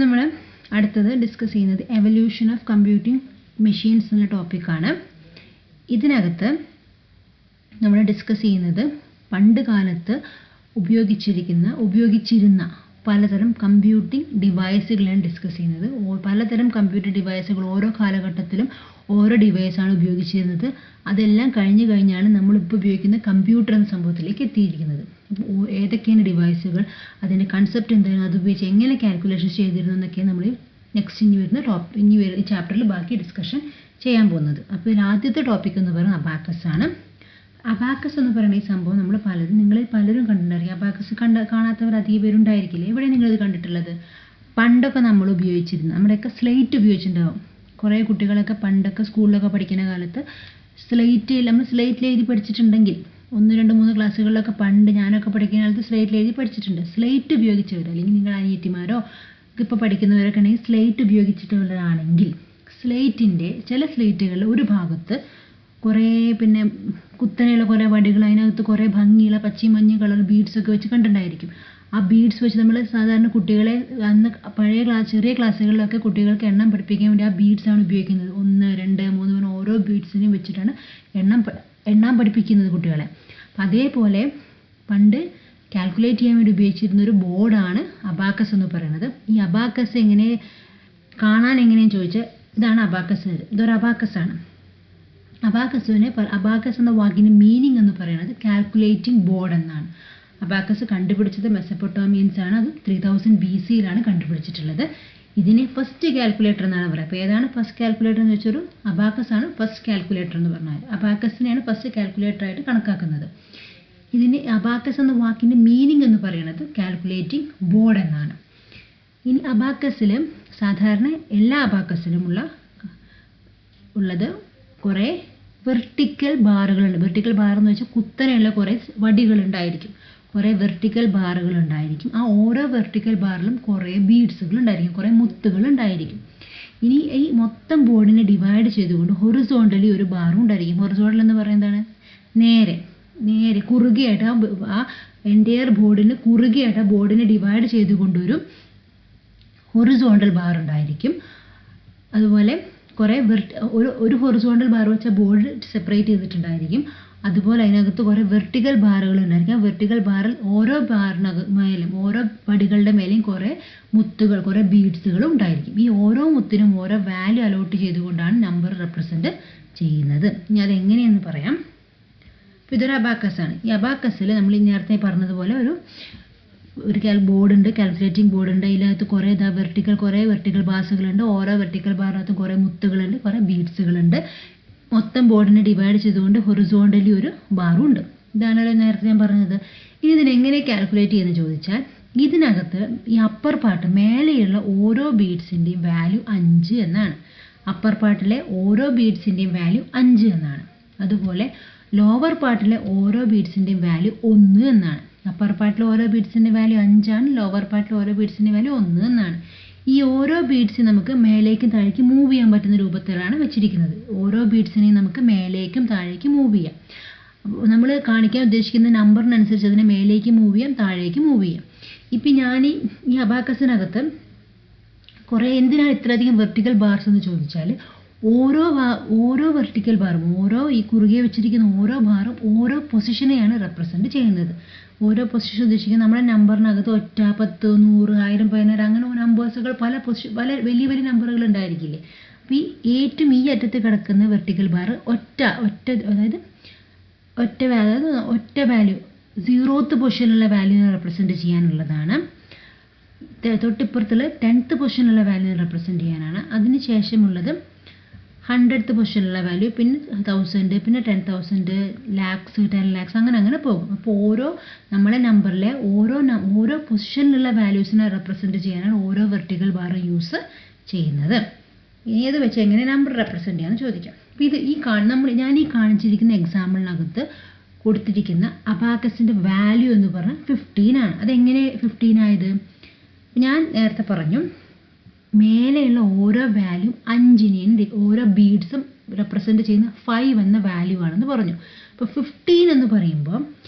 നമ്മൾ അടുത്തത് ഡിസ്കസ് ചെയ്യുന്നത് എവല്യൂഷൻ ഓഫ് കമ്പ്യൂട്ടിംഗ് മെഷീൻസ് എന്ന ടോപ്പിക്കാണ്. ഇതിനകത്ത് നമ്മൾ ഡിസ്കസ് ചെയ്യുന്നത് പണ്ട് കാലത്ത് ഉപയോഗിച്ചിരുന്ന പലതരം കമ്പ്യൂട്ടിംഗ് ഡിവൈസുകളാണ് ഡിസ്കസ് ചെയ്യുന്നത്. പലതരം കമ്പ്യൂട്ടർ ഡിവൈസുകൾ ഓരോ കാലഘട്ടത്തിലും ഓരോ ഡിവൈസാണ് ഉപയോഗിച്ചിരുന്നത്. അതെല്ലാം കഴിഞ്ഞാണ് നമ്മളിപ്പോൾ ഉപയോഗിക്കുന്ന കമ്പ്യൂട്ടർ എന്ന സംഭവത്തിലേക്ക് എത്തിയിരിക്കുന്നത്. ഏതൊക്കെയാണ് ഡിവൈസുകൾ, അതിൻ്റെ കൺസെപ്റ്റ് എന്താണ്, അത് ഉപയോഗിച്ച് എങ്ങനെ കാൽക്കുലേഷൻ ചെയ്തിരുന്നു എന്നൊക്കെയാണ് നമ്മൾ നെക്സ്റ്റ് ഇനി വരുന്ന ചാപ്റ്ററിൽ ബാക്കി ഡിസ്കഷൻ ചെയ്യാൻ പോകുന്നത്. അപ്പോൾ ഇതിൽ ആദ്യത്തെ ടോപ്പിക് എന്ന് പറയുന്നത് അബാക്കസ് ആണ്. അബാക്കസ് എന്ന് പറയുന്ന ഈ സംഭവം നിങ്ങളിൽ പലരും കണ്ടിട്ടുണ്ടായിരിക്കും. അബാക്കസ് കാണാത്തവർ അധികം പേരുണ്ടായിരിക്കില്ല. എവിടെ നിങ്ങളിത് കണ്ടിട്ടുള്ളത്? പണ്ടൊക്കെ നമ്മൾ ഉപയോഗിച്ചിരുന്നു, നമ്മുടെയൊക്കെ സ്ലേറ്റ് ഉപയോഗിച്ചിട്ടുണ്ടാവും. കുറേ കുട്ടികളൊക്കെ പണ്ടൊക്കെ സ്കൂളിലൊക്കെ പഠിക്കുന്ന കാലത്ത് നമ്മൾ സ്ലേറ്റിൽ എഴുതി പഠിച്ചിട്ടുണ്ടെങ്കിൽ 1, 2, 3 ക്ലാസ്സുകളിലൊക്കെ പണ്ട് ഞാനൊക്കെ പഠിക്കുന്ന കാലത്ത് സ്ലേറ്റിൽ എഴുതി പഠിച്ചിട്ടുണ്ട്. സ്ലേറ്റ് ഉപയോഗിച്ചവർ അല്ലെങ്കിൽ നിങ്ങൾ അനിയത്തിമാരോ ഇപ്പോൾ പഠിക്കുന്നവരൊക്കെ ഉണ്ടെങ്കിൽ സ്ലേറ്റ് ഉപയോഗിച്ചിട്ടുള്ളതാണെങ്കിൽ ചില സ്ലേറ്റുകളിൽ ഒരു ഭാഗത്ത് കുറേ കുത്തനെയുള്ള കുറേ വടികൾ, അതിനകത്ത് കുറേ ഭംഗിയുള്ള പച്ചയും മഞ്ഞ കളർ ബീഡ്സൊക്കെ വെച്ച് കണ്ടിട്ടുണ്ടായിരിക്കും. ആ ബീഡ്സ് വെച്ച് നമ്മൾ സാധാരണ കുട്ടികളെ അന്ന് ചെറിയ ക്ലാസ്സുകളിലൊക്കെ കുട്ടികൾക്ക് എണ്ണം പഠിപ്പിക്കാൻ വേണ്ടി ആ ബീഡ്സാണ് ഉപയോഗിക്കുന്നത്. 1, 2, 3 ഓരോ ബീഡ്സിനെയും വെച്ചിട്ടാണ് എണ്ണം പഠിപ്പിക്കുന്നത് കുട്ടികളെ. അപ്പം അതേപോലെ പണ്ട് കാൽക്കുലേറ്റ് ചെയ്യാൻ വേണ്ടി ഉപയോഗിച്ചിരുന്ന ഒരു ബോർഡാണ് അബാക്കസ് എന്ന് പറയുന്നത്. ഈ അബാക്കസ് കാണാൻ എങ്ങനെയെന്ന് ചോദിച്ചാൽ ഇതാണ് അബാക്കസ്. ഇതൊരു അബാക്കസാണ്. അബാക്കസ് എന്ന വാക്കിൻ്റെ മീനിങ് എന്ന് പറയുന്നത് കാൽക്കുലേറ്റിംഗ് ബോർഡ് എന്നാണ്. അബാക്കസ് കണ്ടുപിടിച്ചത് മെസപ്പൊട്ടോമിയൻസ് ആണ്. അത് 3000 BC-യിലാണ് കണ്ടുപിടിച്ചിട്ടുള്ളത്. ഇതിനെ ഫസ്റ്റ് കാൽക്കുലേറ്റർ എന്നാണ് പറയുക. അപ്പോൾ ഏതാണ് ഫസ്റ്റ് കാൽക്കുലേറ്റർ എന്ന് വെച്ചൊരു അബാക്കസ് ആണ് ഫസ്റ്റ് കാൽക്കുലേറ്റർ എന്ന് പറഞ്ഞാൽ. അബാക്കസിനെയാണ് ഫസ്റ്റ് കാൽക്കുലേറ്റർ ആയിട്ട് കണക്കാക്കുന്നത്. ഇതിന് അബാക്കസ് എന്ന വാക്കിൻ്റെ മീനിങ് എന്ന് പറയുന്നത് കാൽക്കുലേറ്റിംഗ് ബോർഡ് എന്നാണ്. ഇനി അബാക്കസിൽ സാധാരണ എല്ലാ അബാക്കസിലും ഉള്ളത് കുറേ വെർട്ടിക്കൽ ബാറുകളുണ്ട്. വെർട്ടിക്കൽ ബാർ എന്ന് വെച്ചാൽ കുത്തനെയുള്ള കുറേ വടികളുണ്ടായിരിക്കും, കുറേ വെർട്ടിക്കൽ ബാറുകൾ ഉണ്ടായിരിക്കും. ആ ഓരോ വെർട്ടിക്കൽ ബാറിലും കുറേ ബീഡ്സുകൾ ഉണ്ടായിരിക്കും, കുറേ മുത്തുകൾ ഉണ്ടായിരിക്കും. ഇനി ഈ മൊത്തം ബോർഡിനെ ഡിവൈഡ് ചെയ്തുകൊണ്ട് ഹൊറിസോണ്ടലി ഒരു ബാറും ഉണ്ടായിരിക്കും. ഹൊറിസോണ്ടൽ എന്ന് പറയുന്നത് എന്താണ്? നേരെ കുറുകയായിട്ട് ആ എൻറ്റയർ കുറുകയായിട്ട് ആ ബോർഡിനെ ഡിവൈഡ് ചെയ്തുകൊണ്ടൊരു ഹൊറിസോണ്ടൽ ബാർ ഉണ്ടായിരിക്കും. അതുപോലെ കുറേ ഒരു ഹൊറിസോണ്ടൽ ബാർ വെച്ച ബോർഡ് സെപ്പറേറ്റ് ചെയ്തിട്ടുണ്ടായിരിക്കും. അതുപോലെ അതിനകത്ത് കുറേ വെർട്ടിക്കൽ ബാറുകൾ ഉണ്ടായിരിക്കും. ആ വെർട്ടിക്കൽ ബാറിൽ ഓരോ മേലും ഓരോ പടികളുടെ മേലെയും കുറേ മുത്തുകൾ, കുറേ ബീഡ്സുകളും ഉണ്ടായിരിക്കും. ഈ ഓരോ മുത്തിനും ഓരോ വാല്യൂ അലോട്ട് ചെയ്തുകൊണ്ടാണ് നമ്പർ റെപ്രസെൻറ്റ് ചെയ്യുന്നത്. ഇനി അതെങ്ങനെയെന്ന് പറയാം. അപ്പോൾ ഇതൊരു അബാക്കസാണ്. ഈ അബാക്കസിൽ നമ്മൾ നേരത്തെ പറഞ്ഞതുപോലെ ഒരു ബോർഡുണ്ട്, കാൽക്കുലേറ്റിംഗ് ബോർഡുണ്ട്. അതിനകത്ത് കുറേ കുറേ വെർട്ടിക്കൽ ബാർസുകളുണ്ട്. ഓരോ വെർട്ടിക്കൽ ബാറിനകത്ത് കുറേ മുത്തുകളുണ്ട്, കുറേ ബീഡ്സുകളുണ്ട്. മൊത്തം ബോർഡിനെ ഡിവൈഡ് ചെയ്തുകൊണ്ട് ഹൊറിസോണ്ടലി ഒരു ബാറും ഉണ്ട്. ഇതാണല്ലോ നേരത്തെ ഞാൻ പറഞ്ഞത്. ഇനി ഇതിനെങ്ങനെ കാൽക്കുലേറ്റ് ചെയ്യുന്നത് ചോദിച്ചാൽ ഇതിനകത്ത് ഈ അപ്പർ പാർട്ട് മേലെയുള്ള ഓരോ ബീഡ്സിൻ്റെയും വാല്യൂ 5 എന്നാണ്. അപ്പർ പാർട്ടിലെ ഓരോ ബീഡ്സിൻ്റെയും വാല്യൂ 5 എന്നാണ്. അതുപോലെ ലോവർ പാർട്ടിലെ ഓരോ ബീഡ്സിൻ്റെയും വാല്യൂ 1 എന്നാണ്. അപ്പർ പാർട്ടിലെ ഓരോ ബീഡ്സിൻ്റെ വാല്യൂ 5 ആണ്. ലോവർ പാർട്ടിലെ ഓരോ ബീഡ്സിൻ്റെ വാല്യൂ 1 എന്നാണ്. ഈ ഓരോ ബീഡ്സ് നമുക്ക് മേലേക്കും താഴേക്കും മൂവ് ചെയ്യാൻ പറ്റുന്ന രൂപത്തിലാണ് വെച്ചിരിക്കുന്നത്. ഓരോ ബീഡ്സിനെയും നമുക്ക് മേലേക്കും താഴേക്കും മൂവ് ചെയ്യാം. നമ്മൾ കാണിക്കാൻ ഉദ്ദേശിക്കുന്ന നമ്പറിനനുസരിച്ച് അതിനെ മേലേക്ക് മൂവ് ചെയ്യാം, താഴേക്ക് മൂവ് ചെയ്യാം. ഇപ്പം ഞാൻ ഈ അബാക്കസിനകത്ത് എന്തിനാണ് ഇത്രയധികം വെർട്ടിക്കൽ ബാർസ് എന്ന് ചോദിച്ചാൽ ഓരോ വെർട്ടിക്കൽ ബാറും ഈ കുറുകെ വെച്ചിരിക്കുന്ന ഓരോ ബാറും ഓരോ പൊസിഷനെയാണ് റെപ്രസെൻറ്റ് ചെയ്യുന്നത്. ഓരോ പൊസിഷൻ ഉദ്ദേശിക്കുന്നത് നമ്മുടെ നമ്പറിനകത്ത് 1, 10, 100, 1000, 10,000 അങ്ങനെ നമ്പേഴ്സുകൾ പല വലിയ നമ്പറുകൾ ഉണ്ടായിരിക്കില്ലേ. അപ്പോൾ ഈ അറ്റത്ത് കിടക്കുന്ന വെർട്ടിക്കൽ ബാർ അതായത് ഒറ്റ വാല്യൂ 0th പൊസിഷനിലുള്ള വാല്യൂവിനെ റെപ്രസെൻറ്റ് ചെയ്യാനുള്ളതാണ്. തൊട്ടിപ്പുറത്തുള്ള 10th പൊസിഷനിലുള്ള വാല്യൂവിനെ റെപ്രസെൻറ്റ് ചെയ്യാനാണ്. അതിന് ശേഷമുള്ളത് 100th പൊസിഷനിലുള്ള വാല്യൂ, പിന്നെ 1000, പിന്നെ 10,000, ലാക്സ്, 10 lakhs അങ്ങനെ പോകും. അപ്പോൾ നമ്മളെ നമ്പറിലെ ഓരോ പൊസിഷനിലുള്ള വാല്യൂസിനെ റെപ്രസെൻറ്റ് ചെയ്യാനാണ് ഓരോ വെർട്ടിക്കൽ ബാർ യൂസ് ചെയ്യുന്നത്. ഏത് വെച്ച് എങ്ങനെ നമ്പർ റെപ്രസെൻറ്റ് ചെയ്യാമെന്ന് ചോദിക്കാം. അപ്പോൾ ഞാൻ ഈ കാണിച്ചിരിക്കുന്ന എക്സാമ്പിളിനകത്ത് കൊടുത്തിരിക്കുന്ന അബാക്കസിൻ്റെ വാല്യൂ എന്ന് പറഞ്ഞാൽ 15 ആണ്. അതെങ്ങനെ 15 ആയത്? ഞാൻ നേരത്തെ പറഞ്ഞു മേലെയുള്ള ഓരോ വാല്യൂ 5നെയും ഓരോ ബീഡ്സും റെപ്രസെൻറ്റ് ചെയ്യുന്ന 5 എന്ന വാല്യൂ ആണെന്ന് പറഞ്ഞു. അപ്പോൾ 15 എന്ന് പറയുമ്പോൾ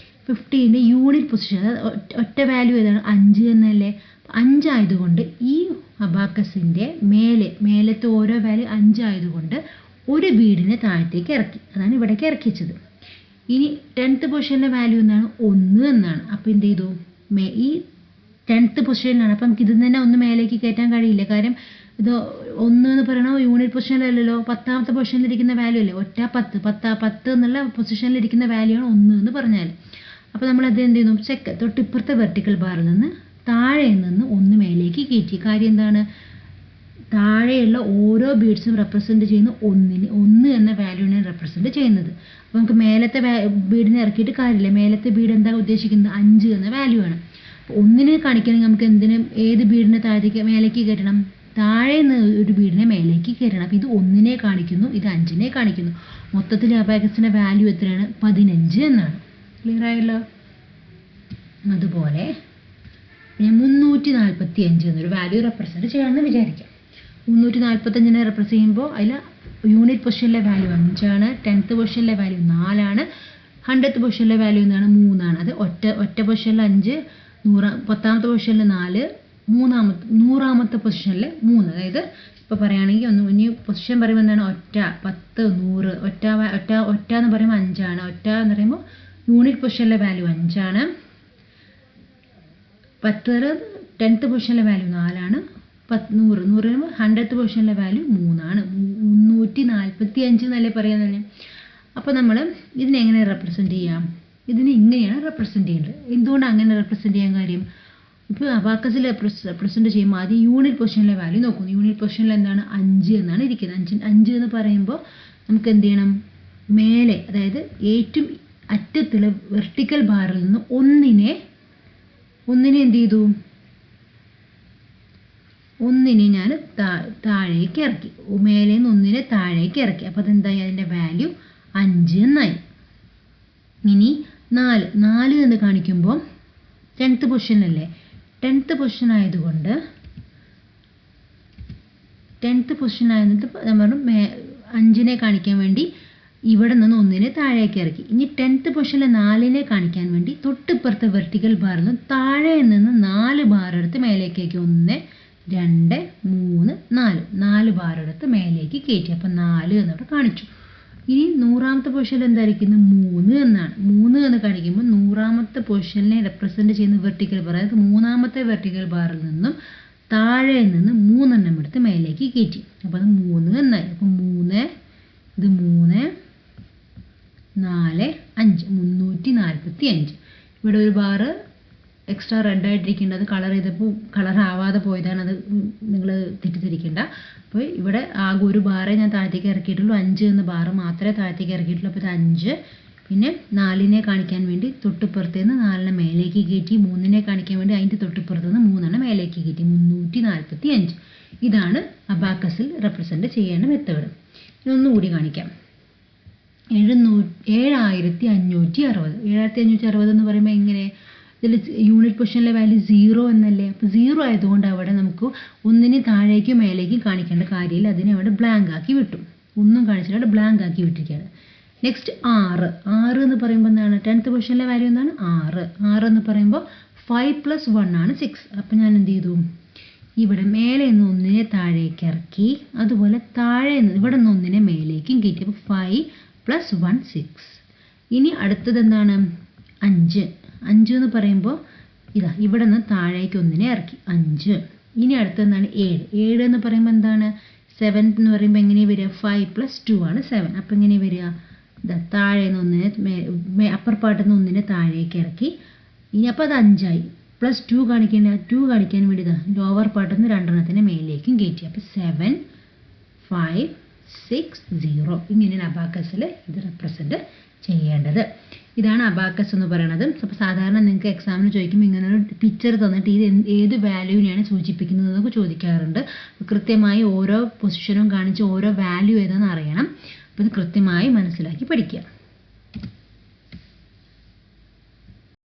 15 യൂണിറ്റ് പൊസിഷൻ, ഒറ്റ വാല്യൂ ഏതാണ്? 5 എന്നല്ലേ. 5 ആയതുകൊണ്ട് ഈ അബാക്കസിൻ്റെ മേലത്തെ ഓരോ വാല്യൂ 5 ആയതുകൊണ്ട് ഒരു ബീഡിനെ താഴത്തേക്ക് ഇറക്കി. അതാണ് ഇവിടേക്ക് ഇറക്കി വെച്ചത്. ഇനി 10th പൊസിഷനിലെ വാല്യൂ എന്താണ്? 1 എന്നാണ്. അപ്പോൾ എന്ത് ചെയ്തു? ഈ 10th പൊസിഷനിലാണ്. അപ്പം നമുക്ക് ഇതിൽ നിന്ന് തന്നെ 1 മേലേക്ക് കയറ്റാൻ കഴിയില്ല. കാര്യം ഇത് 1 എന്ന് പറയണോ യൂണിറ്റ് പൊസിഷനിലല്ലല്ലോ, 10th പൊസിഷനിലിരിക്കുന്ന വാല്യൂ അല്ലേ. 10 എന്നുള്ള പൊസിഷനിലിരിക്കുന്ന വാല്യൂ ആണ് 1 എന്ന് പറഞ്ഞാൽ. അപ്പോൾ നമ്മളത് എന്ത് ചെയ്യുന്നു? തൊട്ടിപ്പുറത്തെ വെർട്ടിക്കൽ ബാറിൽ നിന്ന് താഴെ നിന്ന് 1 മേലേക്ക് കയറ്റി. കാര്യം എന്താണ്? താഴെയുള്ള ഓരോ ബീഡ്സും റെപ്രസെൻറ്റ് ചെയ്യുന്ന 1 എന്ന വാല്യൂവിനെ റെപ്രസെൻറ്റ് ചെയ്യുന്നത്. അപ്പോൾ നമുക്ക് മേലത്തെ ബീഡിനെ ഇറക്കിയിട്ട് കാര്യമില്ല. മേലത്തെ ബീഡ് എന്താ ഉദ്ദേശിക്കുന്നത്? 5 എന്ന വാല്യൂ ആണ്. അപ്പോൾ 1 കാണിക്കണമെങ്കിൽ നമുക്ക് ഏത് ബീഡിനെ മേലേക്ക് കയറ്റണം? താഴെ നിന്ന് ഒരു ബീഡിനെ മേലേക്ക് കയറ്റണം. അപ്പോൾ ഇത് 1 കാണിക്കുന്നു, ഇത് 5 കാണിക്കുന്നു. മൊത്തത്തിൽ അബാക്കസിൻ്റെ വാല്യൂ എത്രയാണ്? 15 എന്നാണ്. ക്ലിയർ ആയല്ലോ? അതുപോലെ 345 എന്നൊരു വാല്യൂ റെപ്രസെൻറ്റ് ചെയ്യണമെന്ന് വിചാരിക്കാം. 345 റെപ്രസെൻറ്റ് ചെയ്യുമ്പോൾ അതിൽ യൂണിറ്റ് പൊസിഷനിലെ വാല്യൂ 5 ആണ്, 10th പൊസിഷനിലെ വാല്യൂ 4 ആണ്, 100th പൊസിഷനിലെ വാല്യൂ എന്താണ്? 3 ആണ്. അത് ഒറ്റ പൊസിഷനിൽ 5, 10th പൊസിഷനിൽ 4, 100th പൊസിഷനിൽ 3. അതായത് ഇപ്പോൾ പറയുകയാണെങ്കിൽ ഇനി പൊസിഷൻ പറയുമ്പോൾ എന്താണ്? 10, 100. ഒറ്റ എന്ന് പറയുമ്പോൾ 5 ആണ്. ഒറ്റ എന്ന് പറയുമ്പോൾ യൂണിറ്റ് പൊസിഷനിലെ വാല്യൂ 5 ആണ്. 10th പൊസിഷനിലെ വാല്യൂ 4 ആണ്. 100 പറയുമ്പോൾ 100th പൊസിഷനിലെ വാല്യൂ 3 ആണ്. 345 എന്നല്ലേ പറയാൻ തന്നെ. അപ്പോൾ നമ്മൾ ഇതിനെങ്ങനെ റെപ്രസെൻറ്റ് ചെയ്യാം? ഇതിനെ ഇങ്ങനെയാണ് റെപ്രസെൻറ്റ് ചെയ്യേണ്ടത്. എന്തുകൊണ്ടാണ് അങ്ങനെ റെപ്രസെൻറ്റ് ചെയ്യാൻ കാര്യം? ഇപ്പോൾ അബാക്കസിൽ റെപ്രസെൻറ്റ് ചെയ്യുമ്പോൾ ആദ്യം യൂണിറ്റ് പൊസിഷനിലെ വാല്യൂ നോക്കുന്നു. യൂണിറ്റ് പൊസിഷനിൽ എന്താണ്? 5 എന്നാണ് ഇരിക്കുന്നത്. 5 എന്ന് പറയുമ്പോൾ നമുക്ക് എന്ത് ചെയ്യണം? മേലെ, അതായത് ഏറ്റവും അറ്റത്തുള്ള വെർട്ടിക്കൽ ബാറിൽ നിന്ന് ഒന്നിനെ എന്ത് ചെയ്തു? 1 ഞാൻ താഴേക്ക് ഇറക്കി. മേലെ നിന്ന് 1 താഴേക്ക് ഇറക്കി. അപ്പോൾ അതെന്തായി? അതിൻ്റെ വാല്യൂ 5 എന്നായി. ഇനി 4 എന്ന് കാണിക്കുമ്പോൾ 10th പൊസിഷനല്ലേ. 10th പൊസിഷൻ ആയതുകൊണ്ട് 10th പൊസിഷൻ ആയതുകൊണ്ട് നമ്മൾ 5 കാണിക്കാൻ വേണ്ടി ഇവിടെ നിന്ന് 1 താഴേക്ക് ഇറക്കി. ഇനി 10th പൊസിഷനിലെ 4 കാണിക്കാൻ വേണ്ടി തൊട്ടിപ്പുറത്തെ വെർട്ടിക്കൽ ബാറിൽ നിന്ന് താഴെ നിന്ന് 4 ബാർ എടുത്ത് മേലേക്കേക്ക് 1, 2, 3, 4 ബാർ എടുത്ത് മേലേക്ക് കയറ്റി. അപ്പം 4 എന്നവിടെ കാണിച്ചു. ഇനി 100th പൊസിഷനിൽ എന്തായിരിക്കുന്നത്? 3 എന്നാണ്. 3 എന്ന് കാണിക്കുമ്പോൾ 100th പൊസിഷനിനെ റെപ്രസെൻറ്റ് ചെയ്യുന്ന വെർട്ടിക്കൽ ബാർ, അതായത് 3ാമത്തെ വെർട്ടിക്കൽ ബാറിൽ നിന്നും താഴെ നിന്ന് 3 എണ്ണം എടുത്ത് മേലേക്ക് കയറ്റി. അപ്പോൾ അത് 3 എന്നായി. അപ്പം 3, ഇത് 3, 4, 5, 345. ഇവിടെ ഒരു ബാറ് എക്സ്ട്രാ റെഡ് ആയിട്ടിരിക്കേണ്ട, അത് കളർ ചെയ്തപ്പോൾ കളർ ആവാതെ പോയതാണ്. അത് നിങ്ങൾ തെറ്റിദ്ധരിക്കേണ്ട. അപ്പോൾ ഇവിടെ ആകെ ഒരു ബാറേ ഞാൻ താഴത്തേക്ക് ഇറക്കിയിട്ടുള്ളൂ. 5 എന്ന ബാറ് മാത്രമേ താഴത്തേക്ക് ഇറക്കിയിട്ടുള്ളൂ. അപ്പോൾ ഇത് 5. പിന്നെ 4 കാണിക്കാൻ വേണ്ടി തൊട്ടിപ്പുറത്ത് നിന്ന് 4 മേലേക്ക് കയറ്റി. 3 കാണിക്കാൻ വേണ്ടി അതിൻ്റെ തൊട്ടിപ്പുറത്ത് നിന്ന് 3 മേലേക്ക് കയറ്റി. 345. ഇതാണ് അബാക്കസിൽ റെപ്രസെൻറ്റ് ചെയ്യേണ്ട മെത്തേഡ്. ഇനി ഒന്നുകൂടി കാണിക്കാം. 7560. 7560 എന്ന് പറയുമ്പോൾ എങ്ങനെ? ഇതിൽ യൂണിറ്റ് പൊസിഷനിലെ വാല്യൂ 0 എന്നല്ലേ. അപ്പോൾ 0 ആയതുകൊണ്ട് അവിടെ നമുക്ക് 1 താഴേക്കും മേലേക്കും കാണിക്കേണ്ട കാര്യമില്ല. അതിനെ അവിടെ ബ്ലാങ്ക് ആക്കി വിട്ടു. ഒന്നും കാണിച്ചിട്ട് അവിടെ ബ്ലാങ്ക് ആക്കി വിട്ടിരിക്കുകയാണ്. നെക്സ്റ്റ് 6 എന്ന് പറയുമ്പോൾ എന്താണ്? 10th പൊസിഷനിലെ വാല്യൂ എന്താണ്? 6 എന്ന് പറയുമ്പോൾ 5 + 1 ആണ് 6. അപ്പം ഞാൻ എന്ത് ചെയ്തു? ഇവിടെ മേലെ നിന്ന് 1 താഴേക്ക് ഇറക്കി. അതുപോലെ താഴെ നിന്ന് ഇവിടെ നിന്ന് 1 മേലേക്കും കയറ്റി. അപ്പോൾ 5 + 1 6. ഇനി അടുത്തത് എന്താണ്? 5 എന്ന് പറയുമ്പോൾ ഇതാ ഇവിടെ നിന്ന് താഴേക്ക് 1 ഇറക്കി. 5. ഇനി അടുത്തെന്താണ്? 7 എന്ന് പറയുമ്പോൾ എന്താണ്? 7 എന്ന് പറയുമ്പോൾ എങ്ങനെയാണ് വരിക? 5 + 2 ആണ് 7. അപ്പോൾ എങ്ങനെ വരിക? ഇതാ താഴെ നിന്ന് അപ്പർ പാർട്ടിൽ നിന്ന് 1 താഴേക്ക് ഇറക്കി. ഇനി അപ്പോൾ അത് 5 ആയി. +2 കാണിക്കേണ്ട. 2 കാണിക്കാൻ വേണ്ടി ഇതാ ലോവർ പാർട്ടിൽ നിന്ന് 2 മേലേക്കും കയറ്റി. അപ്പോൾ 7, 5, 6, 0. ഇങ്ങനെയാണ് അബാക്കസിൽ ഇത് റെപ്രസെൻറ്റ് ചെയ്യേണ്ടത്. ഇതാണ് അബാക്കസ് എന്ന് പറയുന്നത്. അപ്പോൾ സാധാരണ നിങ്ങൾക്ക് എക്സാമിന് ചോദിക്കുമ്പോൾ ഇങ്ങനെ ഒരു പിക്ചർ തന്നിട്ട് ഇത് ഏത് വാല്യൂവിനെയാണ് സൂചിപ്പിക്കുന്നത് എന്നൊക്കെ ചോദിക്കാറുണ്ട്. കൃത്യമായി ഓരോ പൊസിഷനും കാണിച്ച് ഓരോ വാല്യൂ ഏതെന്ന് അറിയണം. അപ്പോൾ ഇത് കൃത്യമായി മനസ്സിലാക്കി പഠിക്കുക.